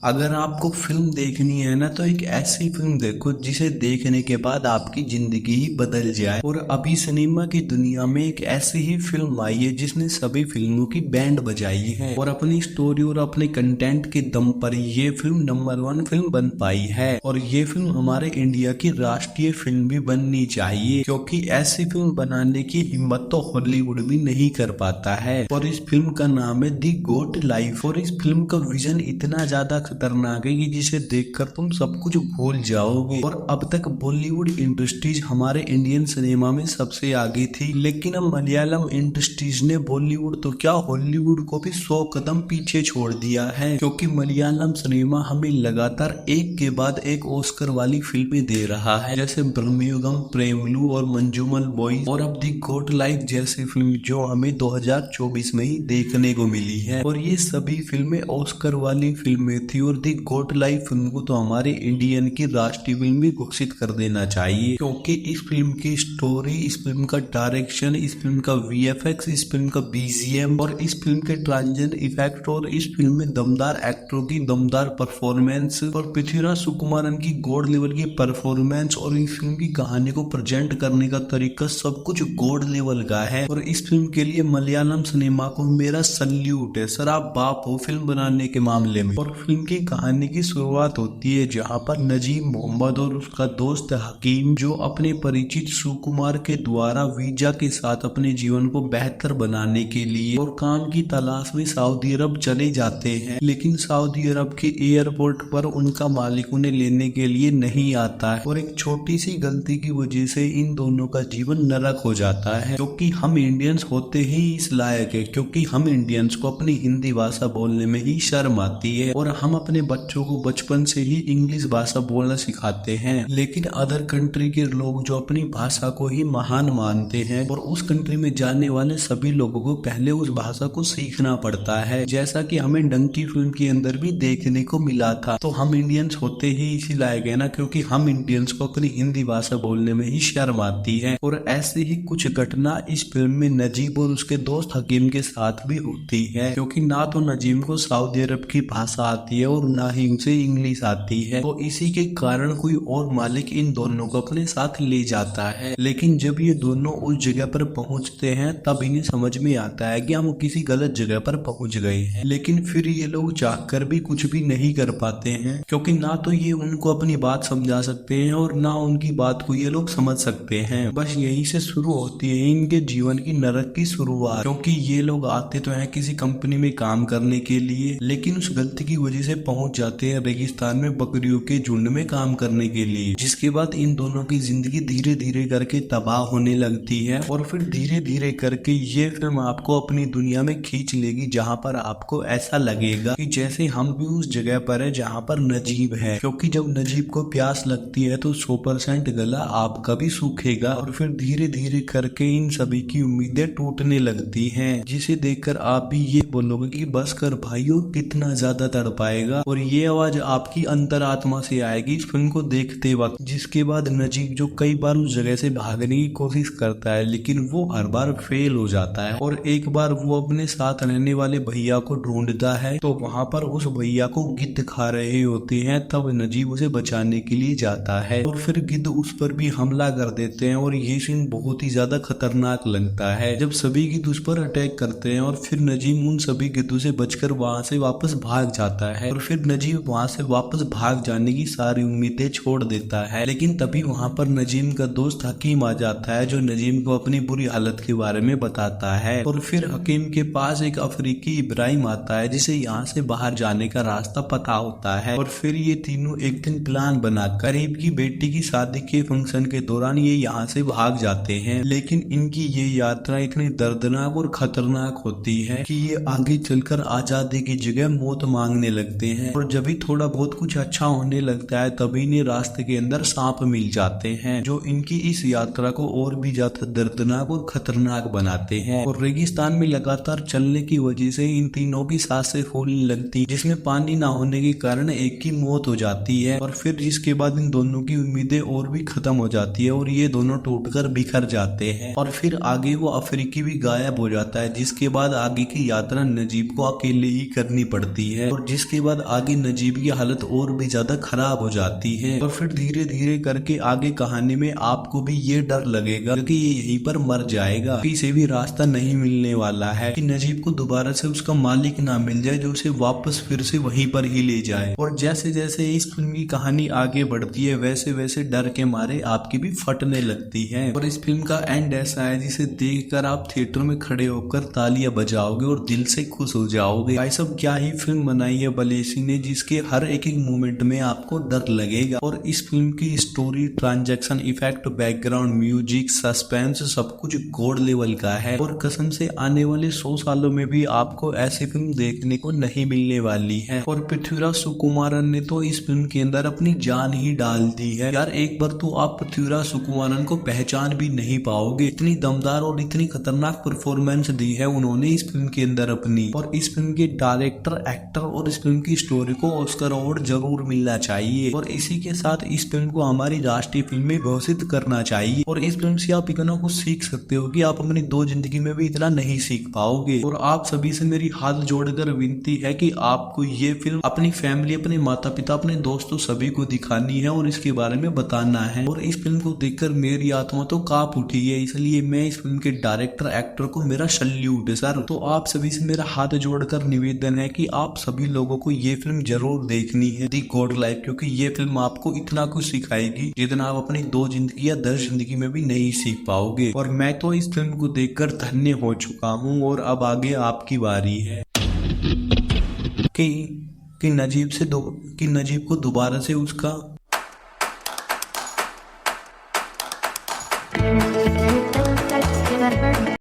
अगर आपको फिल्म देखनी है ना तो एक ऐसी फिल्म देखो जिसे देखने के बाद आपकी जिंदगी ही बदल जाए। और अभी सिनेमा की दुनिया में एक ऐसी ही फिल्म आई है जिसने सभी फिल्मों की बैंड बजाई है और अपनी स्टोरी और अपने कंटेंट के दम पर ये फिल्म नंबर 1 फिल्म बन पाई है। और ये फिल्म हमारे इंडिया की राष्ट्रीय फिल्म भी बननी चाहिए, क्योंकि ऐसी फिल्म बनाने की हिम्मत तो हॉलीवुड भी नहीं कर पाता है। और इस फिल्म का नाम है दी गोट लाइफ। और इस फिल्म का विजन इतना ज्यादा खतरनाक है कि जिसे देखकर तुम सब कुछ भूल जाओगे। और अब तक बॉलीवुड इंडस्ट्रीज हमारे इंडियन सिनेमा में सबसे आगे थी, लेकिन अब मलयालम इंडस्ट्रीज ने बॉलीवुड तो क्या हॉलीवुड को भी 100 कदम पीछे छोड़ दिया है, क्योंकि मलयालम सिनेमा हमें लगातार एक के बाद एक ऑस्कर वाली फिल्में दे रहा है, जैसे ब्रह्मयुगम, प्रेमलू और मंजूमल बॉयज और अब दी गोट लाइफ जैसी फिल्म जो हमें 2024 में ही देखने को मिली है। और ये सभी फिल्में ऑस्कर वाली फिल्में थी और दी गोट लाइफ फिल्म को तो हमारे इंडियन की राष्ट्रीय फिल्म भी घोषित कर देना चाहिए, क्योंकि इस फिल्म की स्टोरी, इस फिल्म का डायरेक्शन, इस फिल्म का वीएफएक्स, इस फिल्म का बीजीएम और इस फिल्म के ट्रांजिशन इफेक्ट और इस फिल्म में दमदार एक्टरों की दमदार परफॉर्मेंस और पृथ्वीराज सुकुमारन की गॉड लेवल की परफॉर्मेंस और इस फिल्म की कहानी को प्रेजेंट करने का तरीका सब कुछ गॉड लेवल का है। और इस फिल्म के लिए मलयालम सिनेमा को मेरा सल्यूट है। सर आप बाप हो फिल्म बनाने के मामले में। और फिल्म की कहानी की शुरुआत होती है जहां पर नजीम मोहम्मद और उसका दोस्त हकीम, जो अपने परिचित सुकुमार के द्वारा वीजा के साथ अपने जीवन को बेहतर बनाने के लिए और काम की तलाश में सऊदी अरब चले जाते हैं, लेकिन सऊदी अरब के एयरपोर्ट पर उनका मालिक उन्हें लेने के लिए नहीं आता है। और एक छोटी सी गलती की वजह से इन दोनों का जीवन नरक हो जाता है, क्योंकि हम इंडियंस होते ही इस लायक है, क्योंकि हम इंडियंस को अपनी हिंदी भाषा बोलने में ही शर्म आती है और हम अपने बच्चों को बचपन से ही इंग्लिश भाषा बोलना सिखाते हैं। लेकिन अदर कंट्री के लोग जो अपनी भाषा को ही महान मानते हैं और उस कंट्री में जाने वाले सभी लोगों को पहले उस भाषा को सीखना पड़ता है, जैसा कि हमें डंकी फिल्म के अंदर भी देखने को मिला था। तो हम इंडियंस होते ही इसी लायक है ना, क्योंकि हम इंडियंस को अपनी हिंदी भाषा बोलने में ही शर्म आती है। और ऐसी ही कुछ घटना इस फिल्म में नजीब और उसके दोस्त हकीम के साथ भी होती है, क्योंकि ना तो नजीम को सऊदी अरब की भाषा आती है और ना ही उसे इंग्लिश आती है। तो इसी के कारण कोई और मालिक इन दोनों को अपने साथ ले जाता है। लेकिन जब ये दोनों उस जगह पर पहुंचते हैं तब इन्हें समझ में आता है कि हम किसी गलत जगह पर पहुंच गए हैं। लेकिन फिर ये लोग चाहकर भी कुछ भी नहीं कर पाते हैं, क्योंकि ना तो ये उनको अपनी बात समझा सकते हैं और ना उनकी बात को ये लोग समझ सकते हैं। बस यहीं से शुरू होती है इनके जीवन की नरक की शुरुआत, क्योंकि ये लोग आते तो हैं किसी कंपनी में काम करने के लिए, लेकिन उस गलती की वजह से पहुंच जाते हैं रेगिस्तान में बकरियों के झुंड में काम करने के लिए, जिसके बाद इन दोनों की जिंदगी धीरे धीरे करके तबाह होने लगती है। और फिर धीरे धीरे करके ये फिल्म आपको अपनी दुनिया में खींच लेगी, जहां पर आपको ऐसा लगेगा कि जैसे हम भी उस जगह पर है जहां पर नजीब है, क्योंकि जब नजीब को प्यास लगती है तो 100% गला आपका भी सूखेगा। और फिर धीरे धीरे करके इन सभी की उम्मीदें टूटने लगती हैं, जिसे देखकर आप भी ये बोलोगे कि बस कर भाइयों, कितना ज्यादा तड़पाएगा। और ये आवाज आपकी अंतरात्मा से आएगी इस फिल्म को देखते वक्त। जिसके बाद नजीब जो कई बार उस जगह से भागने की कोशिश करता है, लेकिन वो हर बार फेल हो जाता है। और एक बार वो अपने साथ रहने वाले भैया को ढूंढता है, तो वहां पर उस भैया को गिद्ध खा रहे होते हैं। तब नजीब उसे बचाने के लिए जाता है और फिर गिद्ध उस पर भी हमला कर देते हैं। और ये सीन बहुत ही ज्यादा खतरनाक लगता है जब सभी गिद्ध उस पर अटैक करते हैं। और फिर नजीब उन सभी गिद्धों से बचकर वहां से वापस भाग जाता है। और फिर नजीब वहां से वापस भाग जाने की सारी उम्मीदें छोड़ देता है, लेकिन तभी वहां पर नजीम का दोस्त हकीम आ जाता है, जो नजीम को अपनी बुरी हालत के बारे में बताता है। और फिर हकीम के पास एक अफ्रीकी इब्राहिम आता है, जिसे यहाँ से बाहर जाने का रास्ता पता होता है। और फिर ये तीनों एक दिन प्लान बना करीब की बेटी की शादी के फंक्शन के दौरान ये यहाँ से भाग जाते हैं। लेकिन इनकी ये यात्रा इतनी दर्दनाक और खतरनाक होती है कि ये आगे चलकर आजादी की जगह मौत मांगने लगते हैं। और जब भी थोड़ा बहुत कुछ अच्छा होने लगता है तभी इन्हें रास्ते के अंदर सांप मिल जाते हैं, जो इनकी इस यात्रा को और भी ज्यादा दर्दनाक और खतरनाक बनाते हैं। और रेगिस्तान में लगातार चलने की वजह से इन तीनों की सांसें फूलने लगती, जिसमें पानी ना होने के कारण एक की मौत हो जाती है। और फिर जिसके बाद इन दोनों की उम्मीदें और भी खत्म हो जाती है और ये दोनों टूटकर बिखर जाते हैं। और फिर आगे वो अफ्रीकी भी गायब हो जाता है, जिसके बाद आगे की यात्रा नजीब को अकेले ही करनी पड़ती है। और जिसके बाद आगे नजीब की हालत और भी ज्यादा खराब हो जाती है और फिर धीरे धीरे करके आगे कहानी में आपको भी ये डर लगेगा कि ये यहीं पर मर जाएगा, किसी भी रास्ता नहीं मिलने वाला है कि नजीब को दोबारा से उसका मालिक ना मिल जाए जो उसे वापस फिर से वहीं पर ही ले जाए। और जैसे जैसे इस फिल्म की कहानी आगे बढ़ती है वैसे वैसे डर के मारे आपकी भी फटने लगती है। और इस फिल्म का एंड ऐसा है जिसे देखकर आप थिएटर में खड़े होकर तालियां बजाओगे और दिल से खुश हो जाओगे। भाई साहब क्या ही फिल्म बनाई है बलेसी ने, जिसके हर एक मोमेंट में आपको डर लगेगा। और इस फिल्म की story, transaction, effect, background music, suspense सब कुछ गोल्ड लेवल का है और कसम से आने वाले 100 सालों में भी आपको ऐसी फिल्म देखने को नहीं मिलने वाली है। और पृथ्वीराज सुकुमारन ने तो इस फिल्म के अंदर अपनी जान ही डाल दी है यार। एक बार तो आप पृथ्वीराज सुकुमारन को पहचान भी नहीं पाओगे, इतनी दमदार और इतनी खतरनाक परफॉर्मेंस दी है उन्होंने इस फिल्म के अंदर अपनी। और इस फिल्म के डायरेक्टर, एक्टर और इस फिल्म की स्टोरी को ऑस्कर अवार्ड जरूर मिलना चाहिए। और इसी के साथ इस फिल्म को हमारी राष्ट्रीय फिल्म में घोषित करना चाहिए। और इस फिल्म से आप इतना कुछ सीख सकते हो कि आप अपनी 2 जिंदगी में भी इतना नहीं सीख पाओगे। और आप सभी से मेरी हाथ जोड़कर विनती है कि आपको ये फिल्म अपनी फैमिली, अपने माता पिता, अपने दोस्तों सभी को दिखानी है और इसके बारे में बताना है। और इस फिल्म को देखकर मेरी आत्मा तो कांप उठी है, इसलिए मैं इस फिल्म के डायरेक्टर, एक्टर को मेरा सल्यूट है सर। तो आप सभी से मेरा हाथ जोड़कर निवेदन है कि आप सभी लोगों को ये फिल्म जरूर देखनी है, दी गॉड लाइफ, क्योंकि ये फिल्म आपको इतना कुछ सिखाएगी जितना आप अपनी 2 जिंदगी या 10 जिंदगी में भी नहीं सीख पाओगे। और मैं तो इस फिल्म को देखकर धन्य हो चुका हूँ और अब आगे आपकी बारी है कि नजीब को दोबारा से उसका